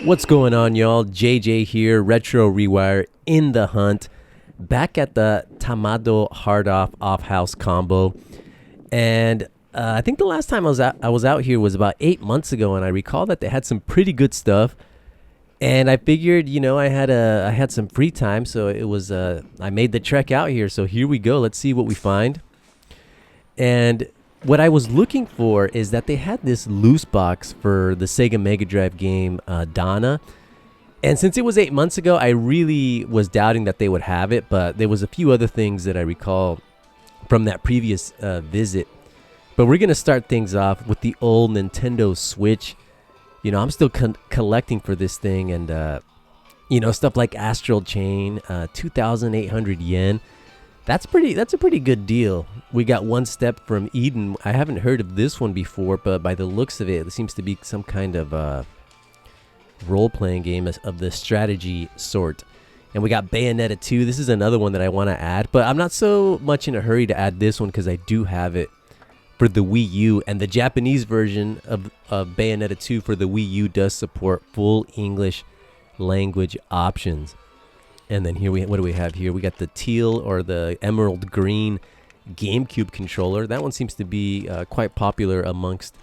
What's going on, y'all? JJ here, Retro ReWire in the hunt. Back at the Tamado hard off house combo. And I think the last time I was out here was about 8 months ago, and I recall that they had some pretty good stuff. And I figured, I had some free time, so it was I made the trek out here. So here we go. Let's see what we find. And what I was looking for is that they had this loose box for the Sega Mega Drive game Donna. And since it was 8 months ago, I really was doubting that they would have it. But there was a few other things that I recall from that previous visit. But we're going to start things off with the old Nintendo Switch. I'm still collecting for this thing. And, stuff like Astral Chain, 2,800 yen. That's a pretty good deal. We got One Step from Eden. I haven't heard of this one before, but by the looks of it, it seems to be some kind of role-playing game of the strategy sort. And we got Bayonetta 2. This is another one that I want to add, but I'm not so much in a hurry to add this one because I do have it for the Wii U, and the Japanese version of Bayonetta 2 for the Wii U does support full English language options. And then here what do we have here? We got the teal or the emerald green GameCube controller. That one seems to be quite popular amongst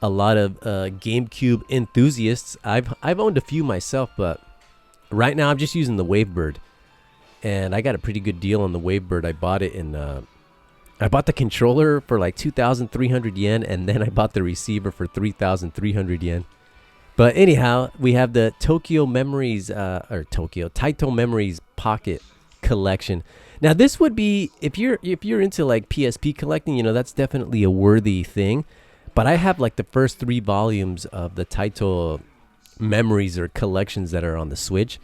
a lot of GameCube enthusiasts. I've owned a few myself, but right now I'm just using the Wavebird, and I got a pretty good deal on the Wavebird. I bought it I bought the controller for like 2,300 yen, and then I bought the receiver for 3,300 yen. But anyhow, we have the Taito Memories Pocket Collection. Now, this would be, if you're into like PSP collecting, that's definitely a worthy thing. But I have like the first 3 volumes of the Taito Memories or collections that are on the Switch,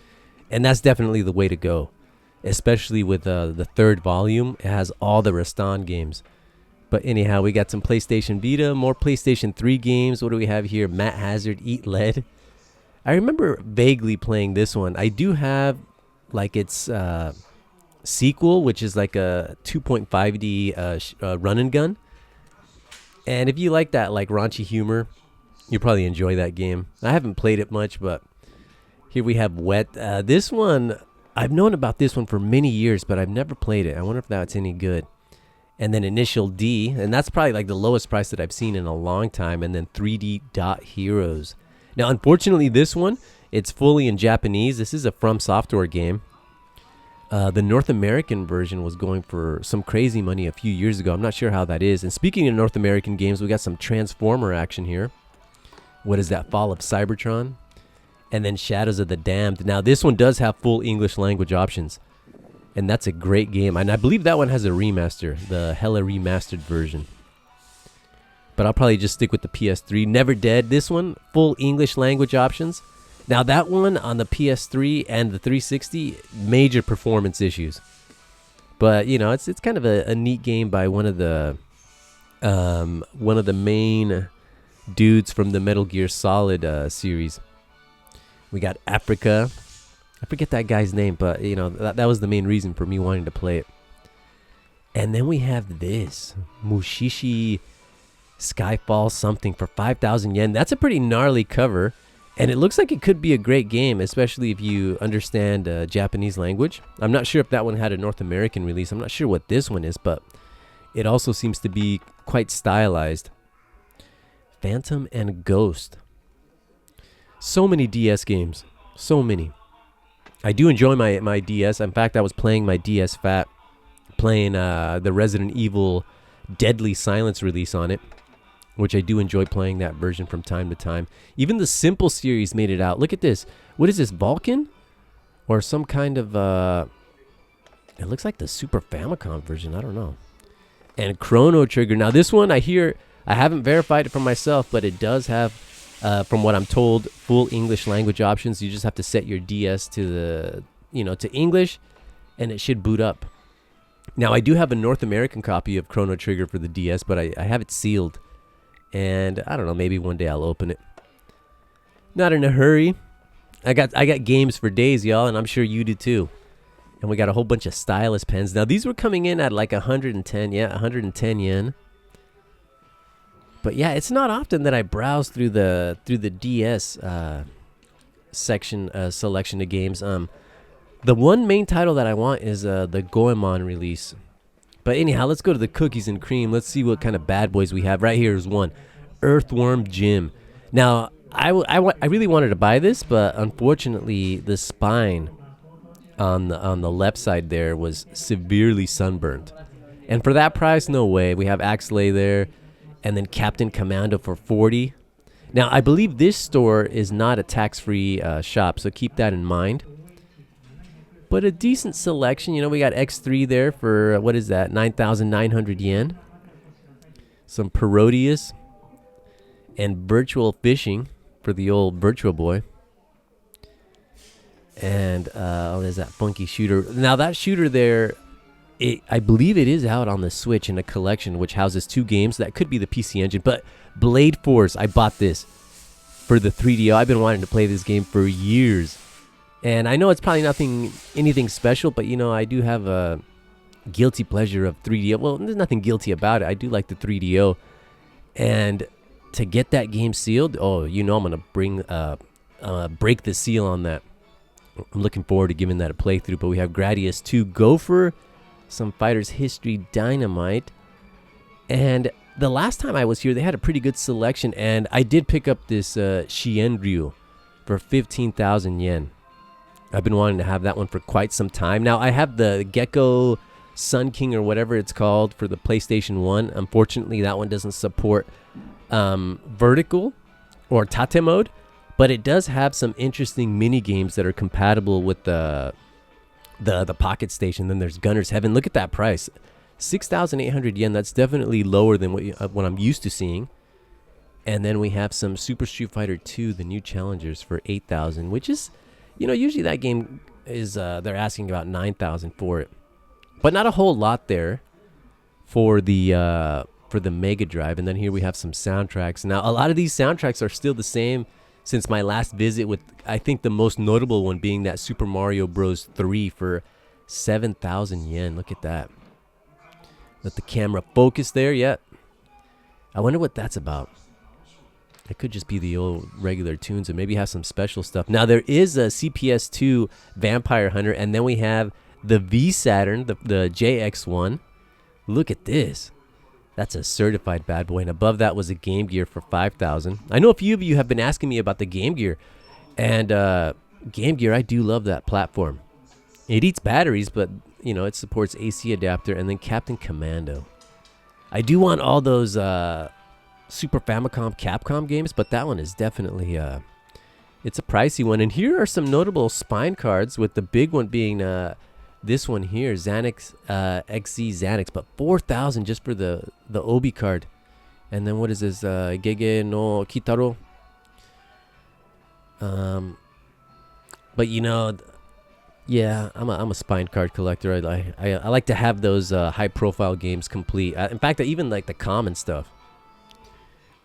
and that's definitely the way to go. Especially with the 3rd volume, it has all the Rastan games. But anyhow, we got some PlayStation Vita, more PlayStation 3 games. What do we have here? Matt Hazard, Eat Lead. I remember vaguely playing this one. I do have like its sequel, which is like a 2.5D run and gun. And if you like that like raunchy humor, you'll probably enjoy that game. I haven't played it much, but here we have Wet. This one, I've known about this one for many years, but I've never played it. I wonder if that's any good. And then Initial D, and that's probably like the lowest price that I've seen in a long time. And then 3D Dot Heroes. Now, unfortunately, this one, it's fully in Japanese. This is a From Software game. The North American version was going for some crazy money a few years ago. I'm not sure how that is. And speaking of North American games, we got some Transformer action here. What is that? Fall of Cybertron. And then Shadows of the Damned. Now, this one does have full English language options. And that's a great game. And I believe that one has a remaster, the hella remastered version. But I'll probably just stick with the PS3. Never Dead. This one, full English language options. Now that one on the PS3 and the 360, major performance issues. But it's kind of a neat game by one of the main dudes from the Metal Gear Solid series. We got Africa. I forget that guy's name, but that was the main reason for me wanting to play it. And then we have this Mushishi Skyfall something for 5,000 yen. That's a pretty gnarly cover, and it looks like it could be a great game, especially if you understand Japanese language. I'm not sure if that one had a North American release. I'm not sure what this one is, but it also seems to be quite stylized. Phantom and Ghost. So many DS games. So many. I do enjoy my DS. In fact, I was playing my DS Fat, playing the Resident Evil Deadly Silence release on it, which I do enjoy playing that version from time to time. Even the Simple series made it out. Look at this. What is this, Vulcan? Or some kind of, it looks like the Super Famicom version. I don't know. And Chrono Trigger. Now, this one, I haven't verified it for myself, but it does have, from what I'm told, full English language options. You just have to set your DS to to English, and it should boot up. Now, I do have a North American copy of Chrono Trigger for the DS, but I have it sealed. And I don't know, maybe one day I'll open it. Not in a hurry. I got games for days, y'all, and I'm sure you do too. And we got a whole bunch of stylus pens. Now, these were coming in at like 110 yen. But yeah, it's not often that I browse through the DS selection of games. The one main title that I want is the Goemon release. But anyhow, let's go to the cookies and cream. Let's see what kind of bad boys we have. Right here is one, Earthworm Jim. Now, I really wanted to buy this, but unfortunately, the spine on the left side there was severely sunburnt. And for that price, no way. We have Axley there, and then Captain Commando for $40. Now, I believe this store is not a tax-free shop, so keep that in mind. But a decent selection. You know, we got X3 there for, what is that, 9,900 yen. Some Parodius and Virtual Fishing for the old Virtual Boy. And there's that funky shooter. Now, that shooter there, I believe it is out on the Switch in a collection which houses 2 games. That could be the PC Engine. But Blade Force, I bought this for the 3DO. I've been wanting to play this game for years. And I know it's probably anything special, but, you know, I do have a guilty pleasure of 3DO. Well, there's nothing guilty about it. I do like the 3DO. And to get that game sealed, oh, you know I'm going to break the seal on that. I'm looking forward to giving that a playthrough. But we have Gradius 2 Gopher, some Fighters History Dynamite. And the last time I was here, they had a pretty good selection. And I did pick up this Shienryu for 15,000 yen. I've been wanting to have that one for quite some time. Now, I have the Gecko Sun King or whatever it's called for the PlayStation 1. Unfortunately, that one doesn't support vertical or tate mode, but it does have some interesting mini games that are compatible with the Pocket Station. Then there's Gunner's Heaven. Look at that price, 6,800 yen. That's definitely lower than what I'm used to seeing. And then we have some Super Street Fighter 2, the new challengers for 8,000, which is, you know, usually that game is they're asking about 9,000 for it, but not a whole lot there for the Mega Drive. And then here we have some soundtracks. Now, a lot of these soundtracks are still the same since my last visit, with I think the most notable one being that Super Mario Bros. 3 for 7,000 yen. Look at that. Let the camera focus there. Yeah. I wonder what that's about. It could just be the old regular tunes and maybe have some special stuff. Now, there is a CPS2 Vampire Hunter, and then we have the V Saturn, the JX1. Look at this. That's a certified bad boy. And above that was a Game Gear for 5,000. I know a few of you have been asking me about the Game Gear. And Game Gear, I do love that platform. It eats batteries, but, you know, it supports AC adapter. And then Captain Commando. I do want all those Super Famicom Capcom games, but that one is definitely it's a pricey one. And here are some notable spine cards, with the big one being this one here, Xanax XZ Xanax, but 4,000 just for the Obi card. And then what is this, Gege no Kitaro? But you know, yeah, I'm a spine card collector. I like to have those high profile games complete. In fact, I even like the common stuff.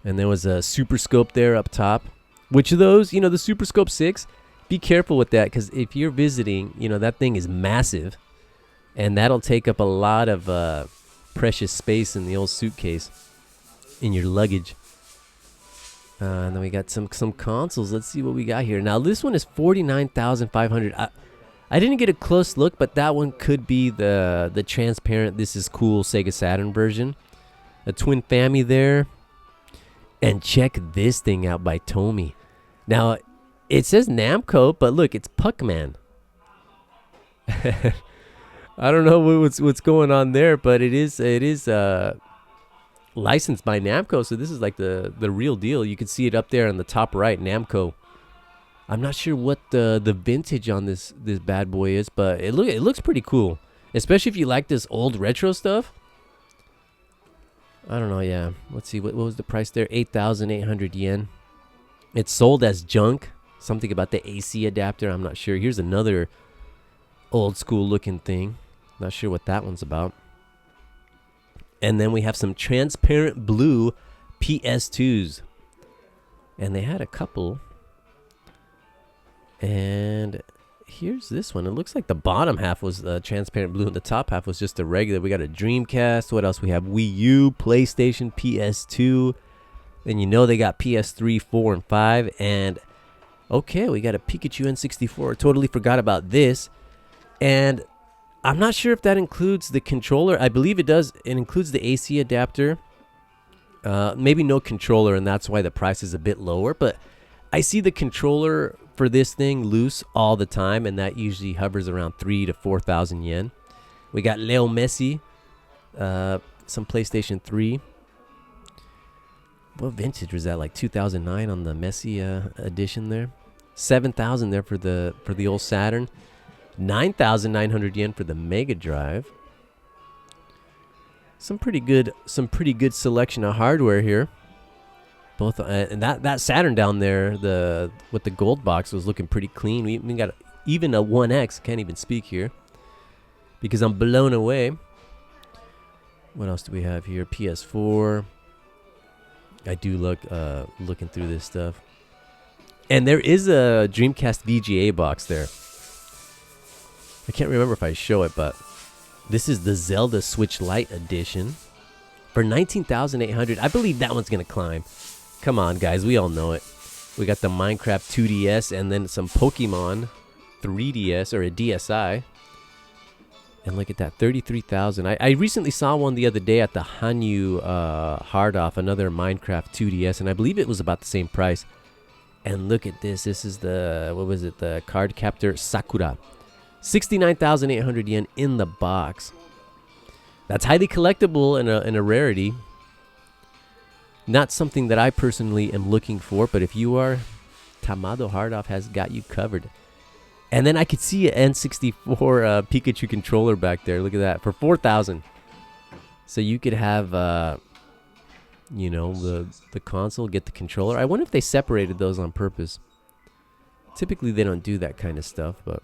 And there was a Super Scope there up top. Which of those, you know, the Super Scope 6, be careful with that, because if you're visiting, you know, that thing is massive. And that'll take up a lot of precious space in the old suitcase, in your luggage. And then we got some consoles. Let's see what we got here. Now, this one is 49,500. I didn't get a close look, but that one could be the transparent, this is cool Sega Saturn version. A Twin Family there. And check this thing out by Tomy. Now, it says Namco, but look, it's Puckman. I don't know what's going on there, but it is licensed by Namco, so this is like the real deal. You can see it up there on the top right, Namco. I'm not sure what the vintage on this bad boy is, but it looks pretty cool, especially if you like this old retro stuff. I don't know, yeah. Let's see, what was the price there? 8,800 yen. It's sold as junk. Something about the AC adapter, I'm not sure. Here's another old school looking thing. Not sure what that one's about. And then we have some transparent blue PS2s. And they had a couple. And here's this one. It looks like the bottom half was transparent blue and the top half was just a regular. We got a Dreamcast. What else? We have Wii U, PlayStation, PS2. Then you know they got PS3, 4, and 5. And Okay, we got a Pikachu N64. Totally forgot about this. And I'm not sure if that includes the controller. I believe it does. It includes the AC adapter. Maybe no controller, and that's why the price is a bit lower. But I see the controller for this thing loose all the time, and that usually hovers around 3,000 to 4,000 yen. We got Leo Messi, some PlayStation 3. What vintage was that? Like 2009 on the Messi edition there. 7,000 there for the old Saturn. 9,900 yen for the Mega Drive. Some pretty good selection of hardware here. Both and that Saturn down there, with the gold box, was looking pretty clean. We even got even a 1X. Can't even speak here because I'm blown away. What else do we have here? PS4. I do looking through this stuff, and there is a Dreamcast VGA box there. I can't remember if I show it, but this is the Zelda Switch Lite edition for 19,800. I believe that one's gonna climb. Come on, guys, we all know it. We got the Minecraft 2DS and then some Pokemon 3DS or a DSi. And look at that, 33,000. I recently saw one the other day at the Hanyu Hard Off, another Minecraft 2DS, and I believe it was about the same price. And look at this. This is the Card Captor Sakura. 69,800 yen in the box. That's highly collectible and a rarity. Not something that I personally am looking for, but if you are, Tamado Hard Off has got you covered. And then I could see an N64 Pikachu controller back there. Look at that, for 4,000. So you could have, the console, get the controller. I wonder if they separated those on purpose. Typically, they don't do that kind of stuff, but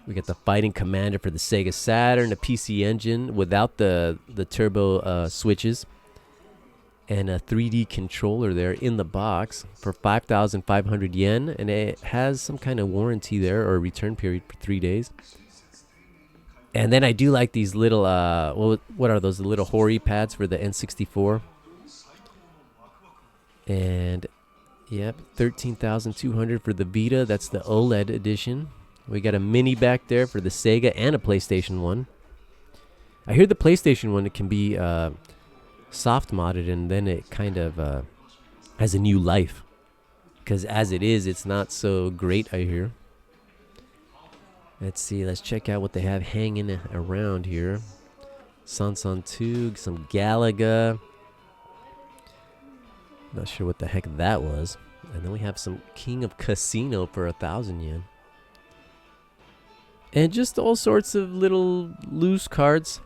we got the Fighting Commander for the Sega Saturn, a PC Engine without the turbo switches, and a 3D controller there in the box for 5,500 yen, and it has some kind of warranty there or return period for 3 days. And then I do like these little what are those, the little Hori pads for the N64. And yep, 13,200 for the Vita. That's the OLED edition. We got a mini back there for the Sega and a PlayStation 1. I hear the PlayStation 1, it can be soft modded, and then it kind of has a new life. Because as it is, it's not so great, I hear. Let's see, let's check out what they have hanging around here. Sansan Tug, some Galaga. Not sure what the heck that was. And then we have some King of Casino for 1,000 yen. And just all sorts of little loose cards.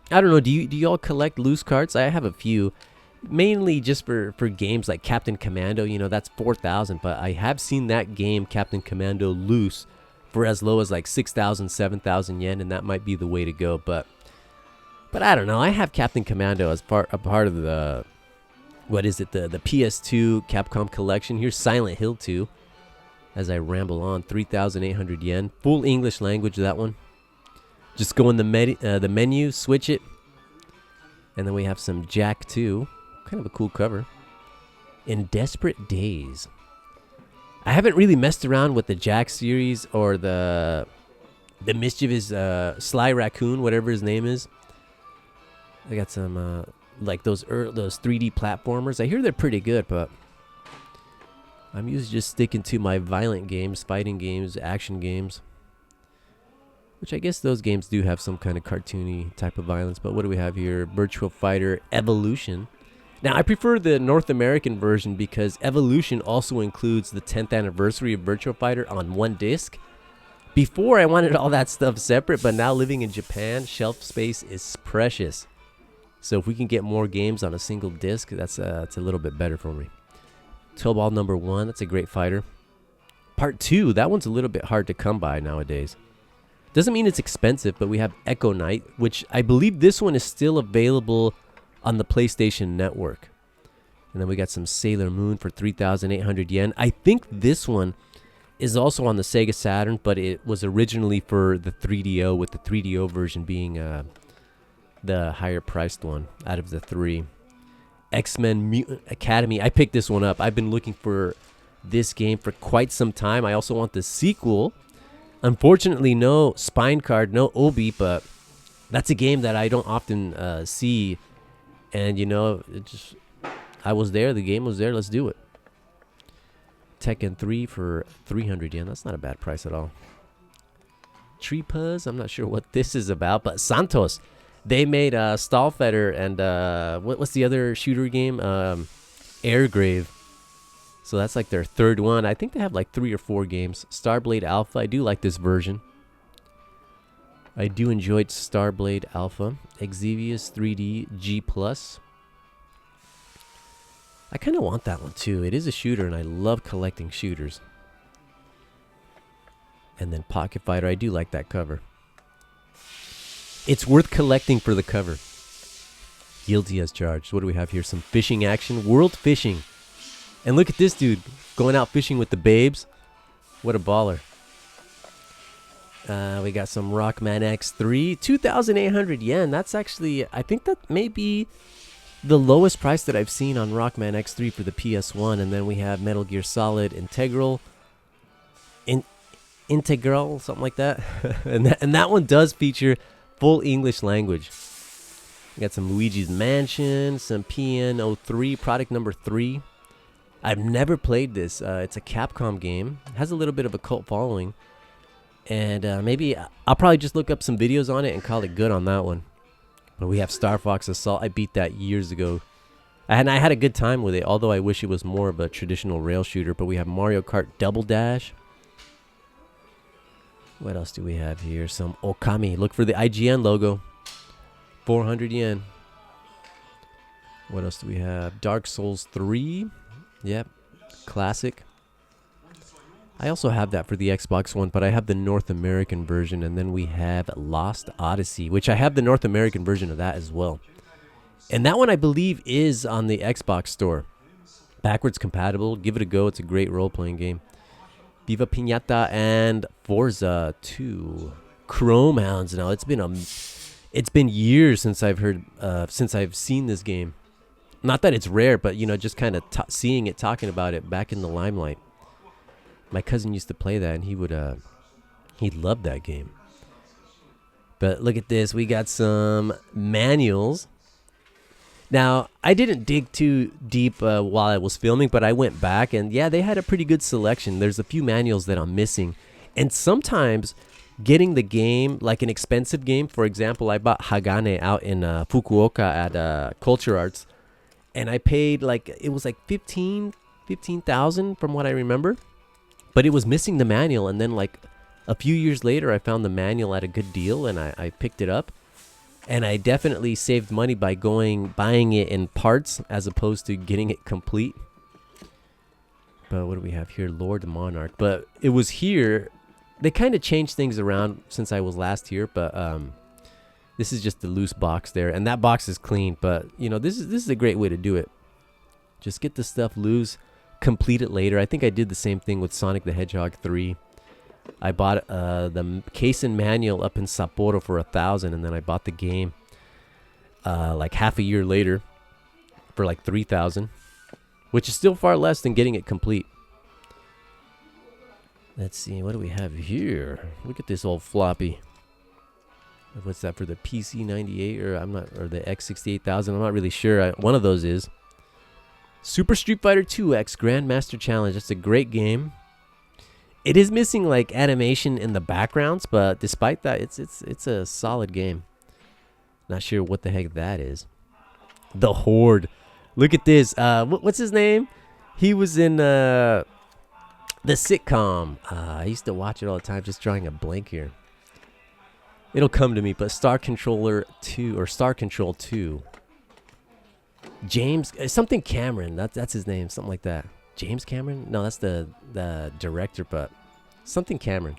I don't know, do y'all collect loose cards? I have a few. Mainly just for games like Captain Commando, that's 4,000. But I have seen that game, Captain Commando, loose for as low as like 6,000, 7,000 yen. And that might be the way to go. But I don't know. I have Captain Commando as a part of the, what is it, the PS2 Capcom collection. Here's Silent Hill 2. As I ramble on, 3,800 yen. Full English language, that one. Just go in the menu, switch it. And then we have some Jack 2. Kind of a cool cover. In Desperate Days. I haven't really messed around with the Jack series or the mischievous Sly Raccoon, whatever his name is. I got some like those 3D platformers. I hear they're pretty good, but I'm usually just sticking to my violent games, fighting games, action games. Which I guess those games do have some kind of cartoony type of violence. But what do we have here? Virtua Fighter Evolution. Now, I prefer the North American version because Evolution also includes the 10th anniversary of Virtua Fighter on one disc. Before, I wanted all that stuff separate, but now living in Japan, shelf space is precious. So if we can get more games on a single disc, it's a little bit better for me. 12 Ball number 1, that's a great fighter. Part 2, that one's a little bit hard to come by nowadays. Doesn't mean it's expensive, but we have Echo Knight, which I believe this one is still available on the PlayStation Network. And then we got some Sailor Moon for 3,800 yen. I think this one is also on the Sega Saturn, but it was originally for the 3DO, with the 3DO version being the higher priced one out of the three. X-Men Mutant Academy. I picked this one up. I've been looking for this game for quite some time. I also want the sequel. Unfortunately, no spine card, no obi, but that's a game that I don't often see. And, you know, I was there. The game was there. Let's do it. Tekken 3 for 300 yen. That's not a bad price at all. Tree Puzz. I'm not sure what this is about, but Santos. They made Stallfetter and what's the other shooter game? Airgrave. So that's like their third one. I think they have like 3 or 4 games. Starblade Alpha. I do like this version. I do enjoy Starblade Alpha. Exevius 3D G+. I kind of want that one too. It is a shooter and I love collecting shooters. And then Pocket Fighter. I do like that cover. It's worth collecting for the cover. Guilty as charged. What do we have here? Some fishing action. World Fishing. And look at this dude going out fishing with the babes. What a baller. We got some Rockman X3. 2,800 yen. That's actually, I think that may be the lowest price that I've seen on Rockman X3 for the PS1. And then we have Metal Gear Solid Integral. Integral, something like that. and that one does feature full English language. We got some Luigi's Mansion, some PN03, product number 3. I've never played this. It's a Capcom game. It has a little bit of a cult following. And maybe I'll probably just look up some videos on it and call it good on that one. But we have Star Fox Assault. I beat that years ago. And I had a good time with it, although I wish it was more of a traditional rail shooter. But we have Mario Kart Double Dash. What else do we have here? Some Okami. Look for the IGN logo. 400 yen. What else do we have? Dark Souls 3. Yep. Classic. I also have that for the Xbox One, but I have the North American version. And then we have Lost Odyssey, which I have the North American version of that as well. And that one, I believe, is on the Xbox store. Backwards compatible. Give it a go. It's a great role-playing game. Viva Pinata and Forza 2. Chrome Hounds. Now, it's been years since I've seen this game. Not that it's rare, but, you know, just kind of seeing it, talking about it back in the limelight. My cousin used to play that, and he loved that game. But look at this. We got some manuals. Now, I didn't dig too deep while I was filming, but I went back, and yeah, they had a pretty good selection. There's a few manuals that I'm missing. And sometimes getting the game, like an expensive game, for example, I bought Hagane out in Fukuoka at Culture Arts, and I paid it was like 15,000 from what I remember. But it was missing the manual, and then like a few years later, I found the manual at a good deal, and I picked it up. And I definitely saved money by buying it in parts as opposed to getting it complete. But what do we have here? Lord Monarch. But it was here. They kind of changed things around since I was last here, but this is just the loose box there, and that box is clean. But you know, this is a great way to do it. Just get the stuff loose. Complete it later. I think I did the same thing with Sonic the Hedgehog 3. I bought the case and manual up in Sapporo for 1,000, and then I bought the game like half a year later for like 3,000, which is still far less than getting it complete. Let's see, what do we have here? Look at this old floppy. What's that for the PC98 or the X68000? I'm not really sure. One of those is. Super Street Fighter 2X Grandmaster Challenge. That's a great game. It is missing like animation in the backgrounds, but despite that, it's a solid game. Not sure what the heck that is. The Horde. Look at this. What's his name? He was in the sitcom. I used to watch it all the time. Just drawing a blank here. It'll come to me. But Star Controller 2 or Star Control 2. James something Cameron. That's his name. Something like that. James Cameron? No, that's the director, but something Cameron.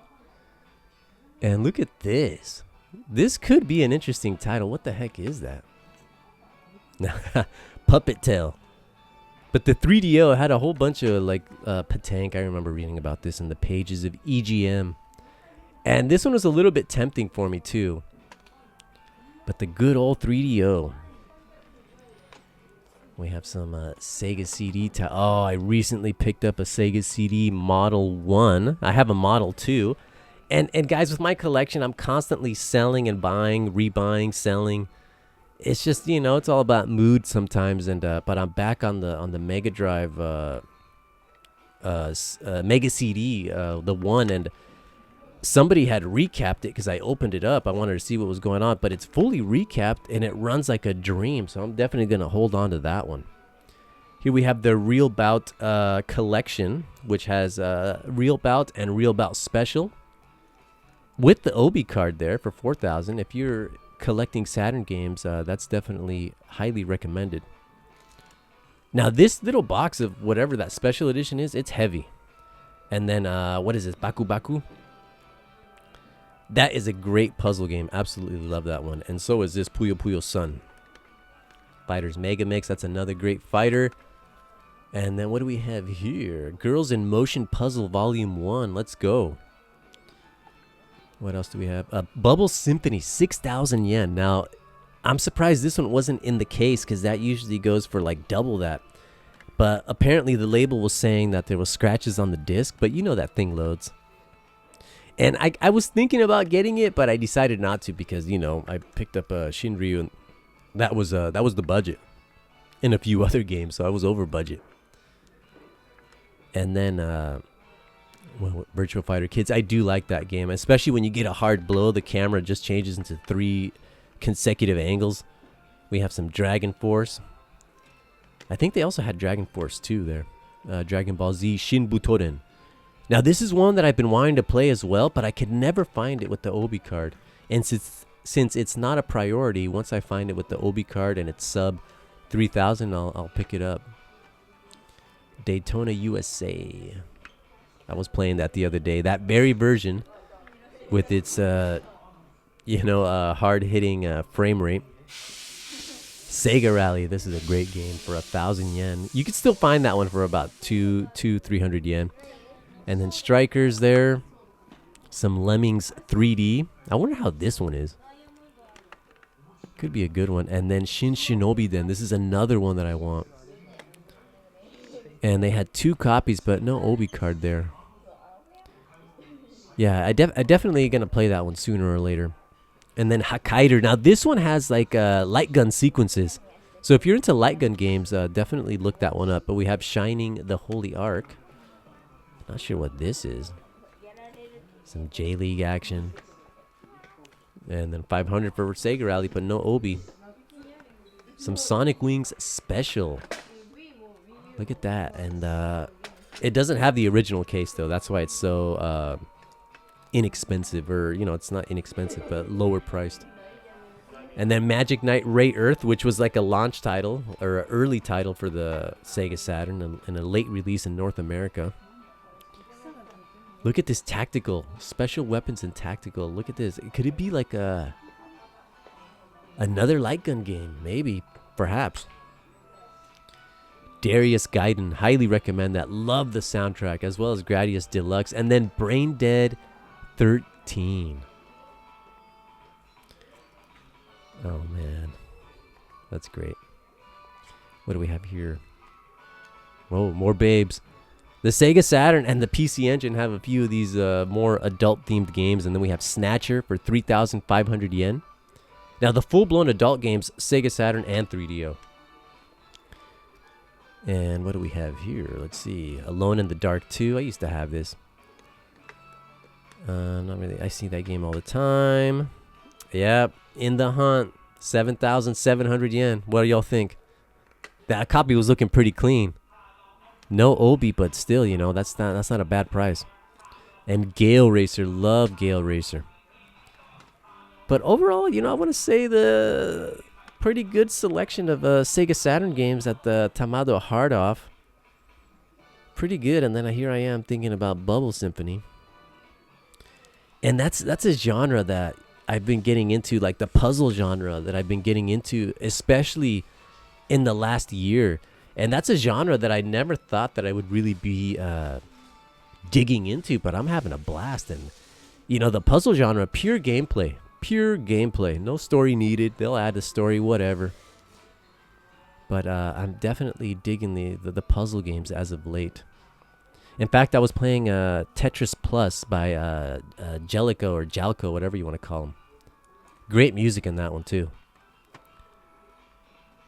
And look at this. This could be an interesting title. What the heck is that? Puppet Tail. But the 3DO had a whole bunch of like Patank. I remember reading about this in the pages of EGM. And this one was a little bit tempting for me too. But the good old 3DO. We have some Sega CD. Oh, I recently picked up a Sega CD Model 1. I have a Model 2. And guys, with my collection, I'm constantly selling and buying, rebuying, selling. It's just, it's all about mood sometimes. And but I'm back on the Mega Drive Mega CD, the one, and somebody had recapped it because I opened it up. I wanted to see what was going on, but it's fully recapped and it runs like a dream. So I'm definitely going to hold on to that one. Here we have the Real Bout collection, which has Real Bout and Real Bout Special with the Obi card there for $4,000. If you're collecting Saturn games, that's definitely highly recommended. Now, this little box of whatever that special edition is, it's heavy. And then, what is this? Baku Baku? That is a great puzzle game. Absolutely love that one. And so is this Puyo Puyo Sun. Fighters Mega Mix. That's another great fighter. And then what do we have here? Girls in Motion Puzzle Volume 1. Let's go. What else do we have? Bubble Symphony, 6,000 yen. Now, I'm surprised this one wasn't in the case because that usually goes for like double that. But apparently the label was saying that there was scratches on the disc, but you know that thing loads. And I was thinking about getting it, but I decided not to because, I picked up a Shienryu and that was the budget. And a few other games, so I was over budget. And then Virtua Fighter Kids, I do like that game, especially when you get a hard blow, the camera just changes into 3 consecutive angles. We have some Dragon Force. I think they also had Dragon Force 2 there. Dragon Ball Z Shin Butoden. Now, this is one that I've been wanting to play as well, but I could never find it with the Obi card. And since it's not a priority, once I find it with the Obi card and it's sub 3,000, I'll pick it up. Daytona USA. I was playing that the other day. That very version with its, hard-hitting frame rate. Sega Rally. This is a great game for 1,000 yen. You could still find that one for about 300 yen. And then Strikers there. Some Lemmings 3D. I wonder how this one is. Could be a good one. And then Shin Shinobi then. This is another one that I want. And they had 2 copies, but no Obi card there. Yeah, I definitely going to play that one sooner or later. And then Hakaider. Now, this one has like light gun sequences. So if you're into light gun games, definitely look that one up. But we have Shining the Holy Ark. Not sure what this is. Some J-League action. And then 500 for Sega Rally, but no Obi. Some Sonic Wings Special. Look at that. And it doesn't have the original case, though. That's why it's so inexpensive. Or, it's not inexpensive, but lower priced. And then Magic Knight Ray Earth, which was like a launch title or an early title for the Sega Saturn and a late release in North America. Look at this tactical. Special weapons and tactical. Look at this. Could it be like another light gun game? Maybe. Perhaps. Darius Gaiden. Highly recommend that. Love the soundtrack as well as Gradius Deluxe. And then Brain Dead 13. Oh, man. That's great. What do we have here? Whoa, more babes. The Sega Saturn and the PC Engine have a few of these more adult-themed games. And then we have Snatcher for 3,500 yen. Now, the full-blown adult games, Sega Saturn and 3DO. And what do we have here? Let's see. Alone in the Dark 2. I used to have this. Not really. I see that game all the time. Yep. In the Hunt. 7,700 yen. What do y'all think? That copy was looking pretty clean. No Obi, but still, that's not a bad price. And Gale Racer, love Gale Racer. But overall, I want to say the pretty good selection of Sega Saturn games at the Tamado Hard Off. Pretty good. And then here I am thinking about Bubble Symphony. And that's a genre that I've been getting into, like the puzzle genre that I've been getting into, especially in the last year. And that's a genre that I never thought that I would really be digging into, but I'm having a blast. And, the puzzle genre, pure gameplay. No story needed. They'll add a story, whatever. But I'm definitely digging the puzzle games as of late. In fact, I was playing Tetris Plus by Jellico or Jalco, whatever you want to call him. Great music in that one too.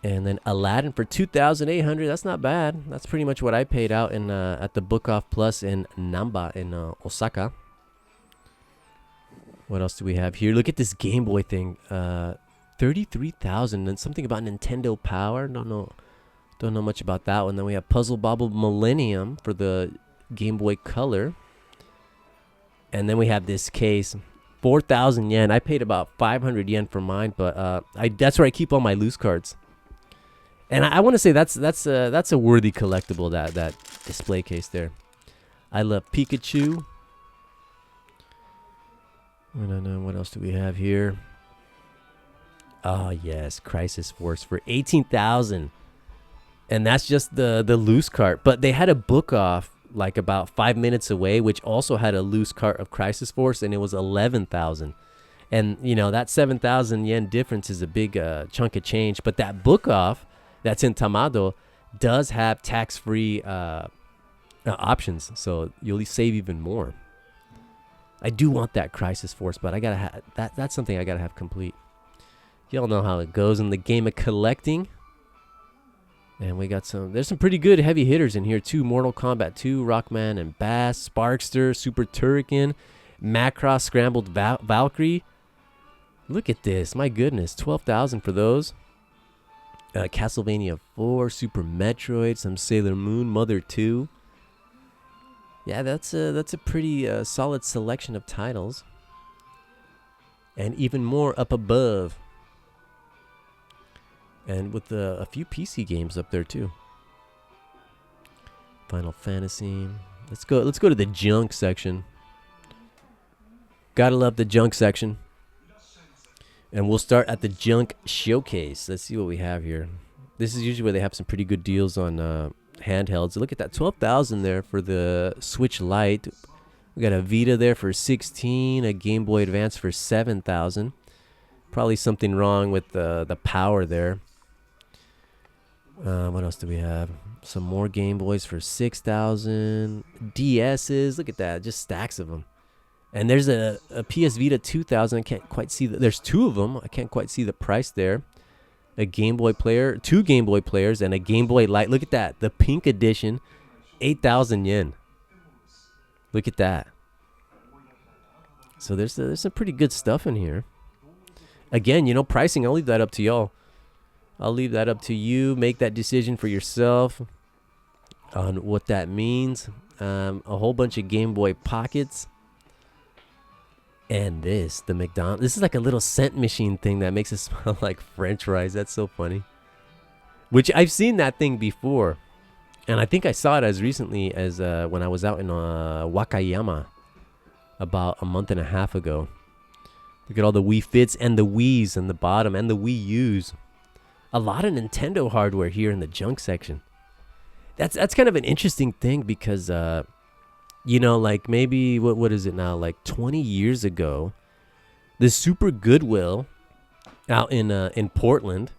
And then Aladdin for 2,800. That's not bad. That's pretty much what I paid out in at the Book Off Plus in Namba in Osaka. What else do we have here? Look at this Game Boy thing. 33,000 and something about Nintendo Power. Don't know much about that one. Then we have Puzzle Bobble Millennium for the Game Boy Color. And then we have this case. 4,000 yen. I paid about 500 yen for mine, but that's where I keep all my loose cards. And I want to say that's a worthy collectible, that display case there. I love Pikachu. And what else do we have here? Oh yes, Crisis Force for 18,000, and that's just the loose cart. But they had a book off like about 5 minutes away, which also had a loose cart of Crisis Force, and it was 11,000. And you know that 7,000 yen difference is a big chunk of change. But that book off that's in Tamado does have tax-free options, so you'll save even more. I do want that Crisis Force, but I gotta have that's something I gotta have complete. Y'all know how it goes in the game of collecting. And we got there's some pretty good heavy hitters in here too. Mortal Kombat 2, Rockman and Bass, Sparkster, Super Turrican, Macross Scrambled Valkyrie. Look at this, my goodness, 12,000 for those. Castlevania 4, Super Metroid, some Sailor Moon, Mother 2. Yeah, that's a pretty solid selection of titles. And even more up above. And with a few PC games up there too. Final Fantasy. Let's go to the junk section. Gotta love the junk section. And we'll start at the junk showcase. Let's see what we have here. This is usually where they have some pretty good deals on handhelds. Look at that, 12,000 there for the Switch Lite. We got a Vita there for 16, a Game Boy Advance for 7,000. Probably something wrong with the power there. What else do we have? Some more Game Boys for 6,000. DS's, look at that, just stacks of them. And there's a PS Vita 2000. I can't quite see there's two of them. I can't quite see the price there. A Game Boy player, two Game Boy players, and a Game Boy Light. Look at that, the pink edition, 8,000 yen. Look at that. So there's some pretty good stuff in here. Again, you know, pricing, I'll leave that up to y'all. I'll leave that up to you. Make that decision for yourself on what that means. A whole bunch of Game Boy Pockets. And the McDonald's. This is like a little scent machine thing that makes it smell like French fries. That's so funny. Which I've seen that thing before. And I think I saw it as recently as when I was out in Wakayama about a month and a half ago. Look at all the Wii Fits and the Wiis on the bottom and the Wii U's. A lot of Nintendo hardware here in the junk section. That's kind of an interesting thing because, you know, like maybe, what is it now? Like 20 years ago, the Super Goodwill out in Portland,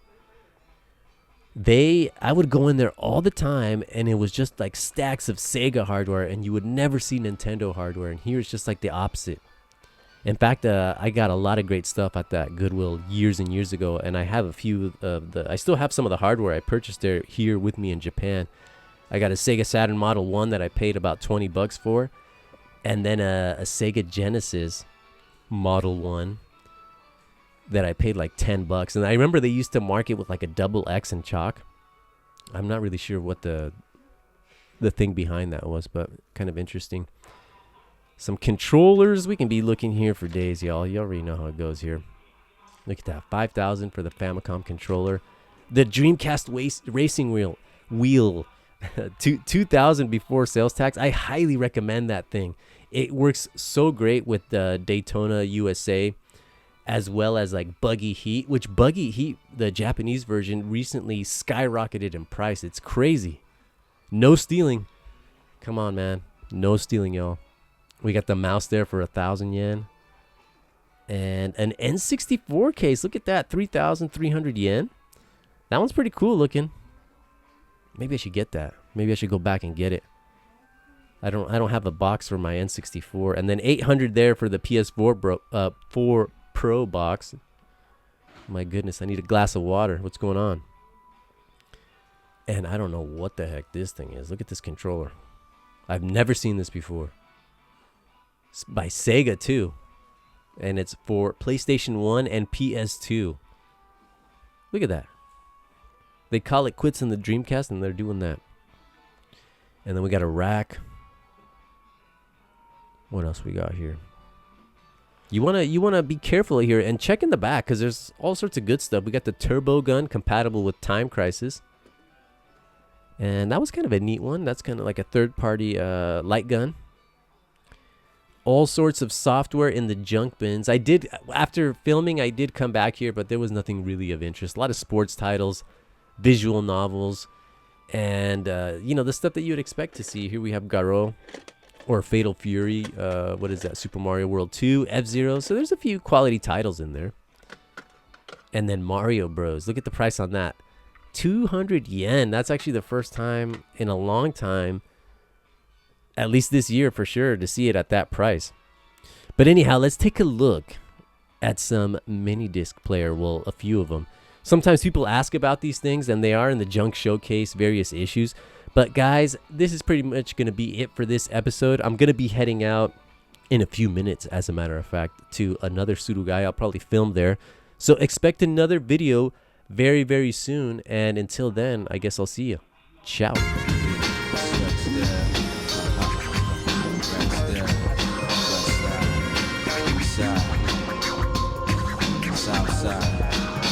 I would go in there all the time and it was just like stacks of Sega hardware and you would never see Nintendo hardware. And here it's just like the opposite. In fact, I got a lot of great stuff at that Goodwill years and years ago, and I have a few of I still have some of the hardware I purchased here with me in Japan. I got a Sega Saturn Model 1 that I paid about $20 for, and then a Sega Genesis Model 1 that I paid like $10. And I remember they used to mark it with like a double X in chalk. I'm not really sure what the thing behind that was, but kind of interesting. Some controllers. We can be looking here for days, y'all. You already know how it goes here. Look at that. 5,000 for the Famicom controller. The Dreamcast racing wheel. 2,000 before sales tax. I highly recommend that thing. It works so great with the Daytona USA as well as like Buggy Heat, which Buggy Heat, the Japanese version, recently skyrocketed in price. It's crazy. No stealing. Come on, man. No stealing, y'all. We got the mouse there for 1,000 yen. And an N64 case. Look at that. 3,300 yen. That one's pretty cool looking. Maybe I should get that. Maybe I should go back and get it. I don't have a box for my N64, and then 800 there for the PS4 4 Pro box. My goodness, I need a glass of water. What's going on? And I don't know what the heck this thing is. Look at this controller. I've never seen this before. It's by Sega too, and it's for PlayStation 1 and PS2. Look at that. They call it quits in the Dreamcast, and they're doing that. And then we got a rack. What else we got here? You wanna be careful here and check in the back, because there's all sorts of good stuff. We got the turbo gun compatible with Time Crisis, and that was kind of a neat one. That's kind of like a third-party light gun. All sorts of software in the junk bins. After filming, I did come back here, but there was nothing really of interest. A lot of sports titles, visual novels, and the stuff that you would expect to see. Here we have Garo, or Fatal Fury. What is that? Super Mario World 2, F-Zero. So there's a few quality titles in there. And then Mario Bros. Look at the price on that. 200 yen. That's actually the first time in a long time, at least this year for sure, to see it at that price. But anyhow, let's take a look at some mini disc player. Well, a few of them. Sometimes people ask about these things, and they are in the junk showcase, various issues. But guys, this is pretty much going to be it for this episode. I'm going to be heading out in a few minutes, as a matter of fact, to another Surugai. I'll probably film there. So expect another video very, very soon. And until then, I guess I'll see you. Ciao.